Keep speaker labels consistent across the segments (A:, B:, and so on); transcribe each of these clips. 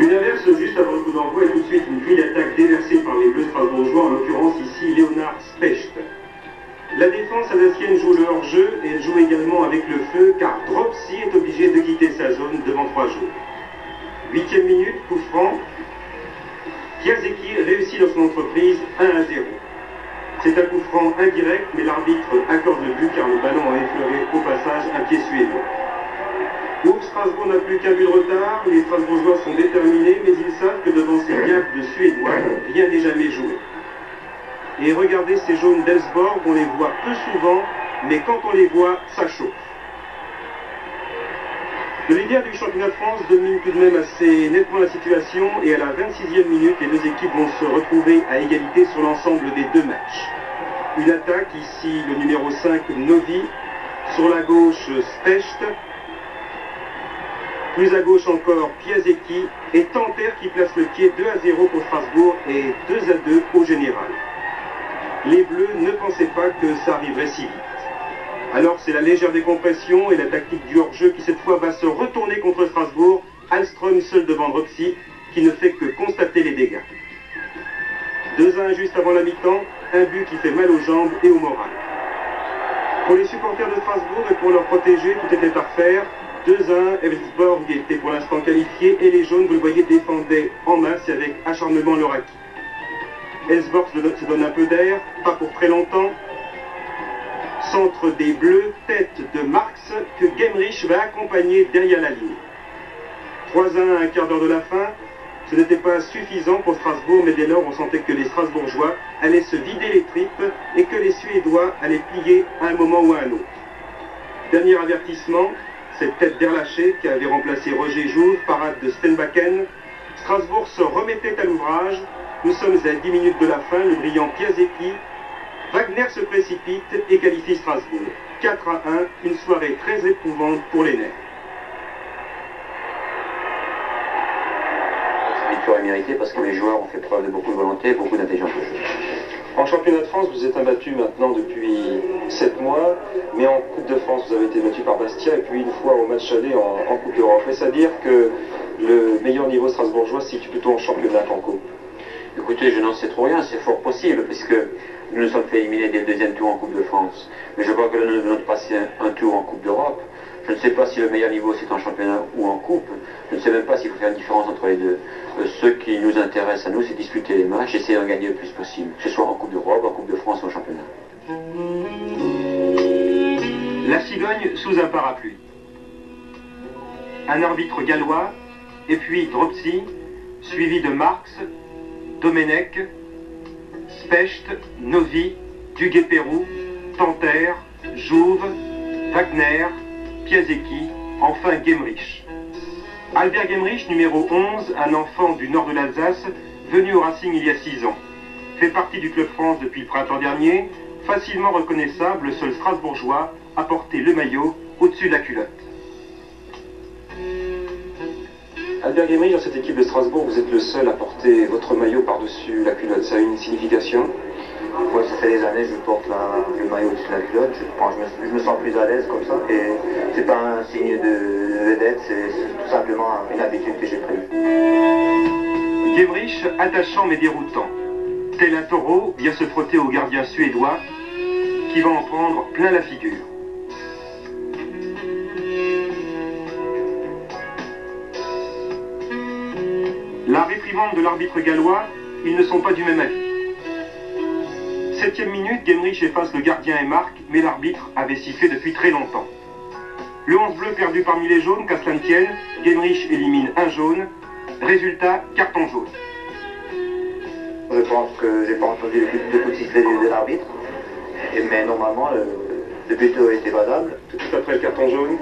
A: Une averse juste avant le coup d'envoi et tout de suite une pluie d'attaque déversée par les Bleus strasbourgeois, en l'occurrence ici Léonard Specht. La défense alsacienne joue le hors-jeu et elle joue également avec le feu car Dropsy est obligé de quitter sa zone devant 3 joueurs. 8e minute, coup franc. Piasecki réussit dans son entreprise 1-0. C'est un coup franc indirect, mais l'arbitre accorde le but car le ballon a effleuré au passage un pied suédois. Pour Strasbourg n'a plus qu'un but de retard, les Strasbourgeois sont déterminés, mais ils savent que devant ces gaffes de Suédois, rien n'est jamais joué. Et regardez ces jaunes d'Elsborg, on les voit peu souvent, mais quand on les voit, ça chauffe. Le leader du championnat de France domine tout de même assez nettement la situation et à la 26e minute, les deux équipes vont se retrouver à égalité sur l'ensemble des 2 matchs. Une attaque, ici le numéro 5, Novi, sur la gauche, Specht, plus à gauche encore, Piasecki et Tanter qui place le pied 2-0 pour Strasbourg et 2-2 au général. Les Bleus ne pensaient pas que ça arriverait si vite. Alors c'est la légère décompression et la tactique du hors-jeu qui cette fois va se retourner contre Strasbourg. Alström seul devant Dropsy qui ne fait que constater les dégâts. 2-1 juste avant la mi-temps, un but qui fait mal aux jambes et au moral. Pour les supporters de Strasbourg et pour leur protéger, tout était à refaire. 2-1, Elfsborg était pour l'instant qualifié et les jaunes, vous le voyez, défendaient en masse et avec acharnement leur acquis. Elfsborg se donne un peu d'air, pas pour très longtemps. Centre des Bleus, tête de Marx, que Gemrich va accompagner derrière la ligne. 3-1 à un quart d'heure de la fin, ce n'était pas suffisant pour Strasbourg, mais dès lors on sentait que les Strasbourgeois allaient se vider les tripes et que les Suédois allaient plier à un moment ou à un autre. Dernier avertissement, cette tête d'Erlaché qui avait remplacé Roger Jouve, parade de Stenbakken. Strasbourg se remettait à l'ouvrage, nous sommes à 10 minutes de la fin, le brillant Piasecki. Wagner se précipite et qualifie Strasbourg. 4-1, une soirée très éprouvante pour les nerfs.
B: Cette victoire est méritée parce que les joueurs ont fait preuve de beaucoup de volonté, beaucoup d'intelligence de jeu.
C: En championnat de France, vous êtes imbattu maintenant depuis 7 mois, mais en Coupe de France, vous avez été battu par Bastia, et puis une fois au match aller en Coupe d'Europe. Est-ce à dire que le meilleur niveau strasbourgeois se situe plutôt en championnat qu'en Coupe?
B: Écoutez, je n'en sais trop rien, c'est fort possible, puisque nous nous sommes fait éliminer dès le 2e tour en Coupe de France. Mais je crois que nous devons passer un tour en Coupe d'Europe. Je ne sais pas si le meilleur niveau c'est en championnat ou en coupe. Je ne sais même pas s'il faut faire une différence entre les deux. Ce qui nous intéresse à nous, c'est disputer les matchs, essayer d'en gagner le plus possible, que ce soit en Coupe d'Europe, en Coupe de France ou en championnat.
A: La cigogne sous un parapluie. Un arbitre gallois, et puis Dropsy, suivi de Marx, Domenech, Specht, Novi, Duguay-Pérou, Tanter, Jouve, Wagner, Piasecki, enfin Gemrich. Albert Gemrich, numéro 11, un enfant du nord de l'Alsace, venu au Racing il y a 6 ans. Fait partie du Club France depuis le printemps dernier, facilement reconnaissable, le seul Strasbourgeois a porté le maillot au-dessus de la culotte.
C: Albert Gemrich, dans cette équipe de Strasbourg, vous êtes le seul à porter votre maillot par-dessus la culotte. Ça a une signification?
B: Ouais, ça fait des années que je porte le maillot au-dessus de la culotte. Je me sens plus à l'aise comme ça. Et c'est pas un signe de vedette, c'est tout simplement une habitude que j'ai prise.
A: Gemrich, attachant mais déroutant. Tel un taureau, vient se frotter au gardien suédois qui va en prendre plein la figure. La réprimande de l'arbitre gallois, ils ne sont pas du même avis. 7e minute, Gemrich efface le gardien et marque, mais l'arbitre avait sifflé depuis très longtemps. Le 11 bleu perdu parmi les jaunes, qu'à cela ne tienne, Gemrich élimine un jaune. Résultat, carton jaune.
B: Je pense que j'ai pas entendu le coup de sifflet de l'arbitre, mais normalement le but a été valable.
C: Tout après le carton jaune?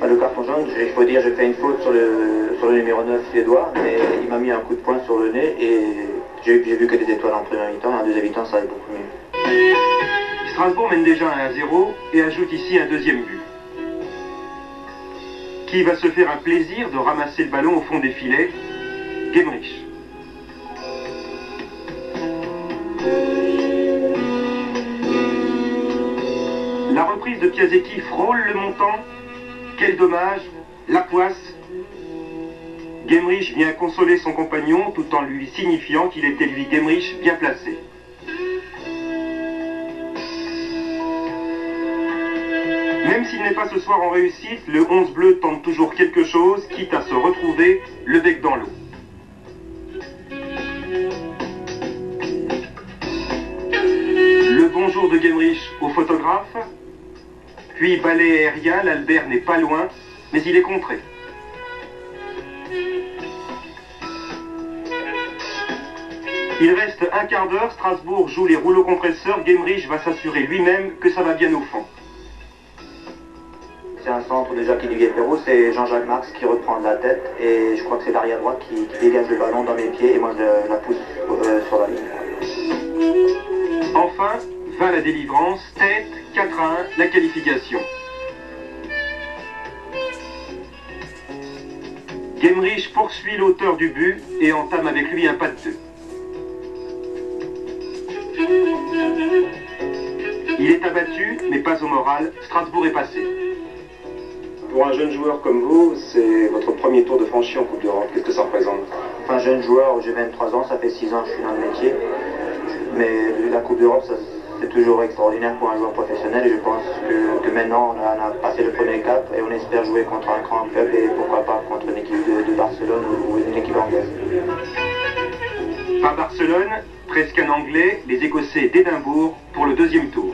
B: Le carton jaune, il faut dire, j'ai fait une faute sur le numéro 9 suédois, mais il m'a mis un coup de poing sur le nez et j'ai vu que des étoiles en première mi-temps, et en deuxième mi-temps ça allait beaucoup mieux.
A: Strasbourg mène déjà à 1-0 et ajoute ici un deuxième but. Qui va se faire un plaisir de ramasser le ballon au fond des filets? Gemrich. La reprise de Piasecki frôle le montant. Quel dommage, la poisse. Gemrich vient consoler son compagnon tout en lui signifiant qu'il était lui, Gemrich, bien placé. Même s'il n'est pas ce soir en réussite, le 11 bleu tente toujours quelque chose, quitte à se retrouver le bec dans l'eau. Le bonjour de Gemrich au photographe, puis balai aérien, l'Albert n'est pas loin, mais il est contré. Il reste un quart d'heure, Strasbourg joue les rouleaux compresseurs, Gemrich va s'assurer lui-même que ça va bien au fond.
D: C'est un centre de Jacques Duguay-Perrault, c'est Jean-Jacques Marx qui reprend de la tête et je crois que c'est l'arrière droite qui dégage le ballon dans mes pieds et moi je la pousse sur la ligne.
A: Enfin, vint la délivrance, tête, 4-1, la qualification. Gemrich poursuit l'auteur du but et entame avec lui un pas de deux. Il est abattu, mais pas au moral, Strasbourg est passé.
C: Pour un jeune joueur comme vous, c'est votre premier tour de franchise en Coupe d'Europe. Qu'est-ce que ça représente?
D: Enfin, jeune joueur, j'ai 23 ans, ça fait 6 ans que je suis dans le métier. Mais la Coupe d'Europe, c'est toujours extraordinaire pour un joueur professionnel et je pense que maintenant on a passé le premier cap et on espère jouer contre un grand club et pourquoi pas contre une équipe de Barcelone ou une équipe anglaise.
A: Par Barcelone, presque un Anglais, les Écossais d'Édimbourg pour le deuxième tour.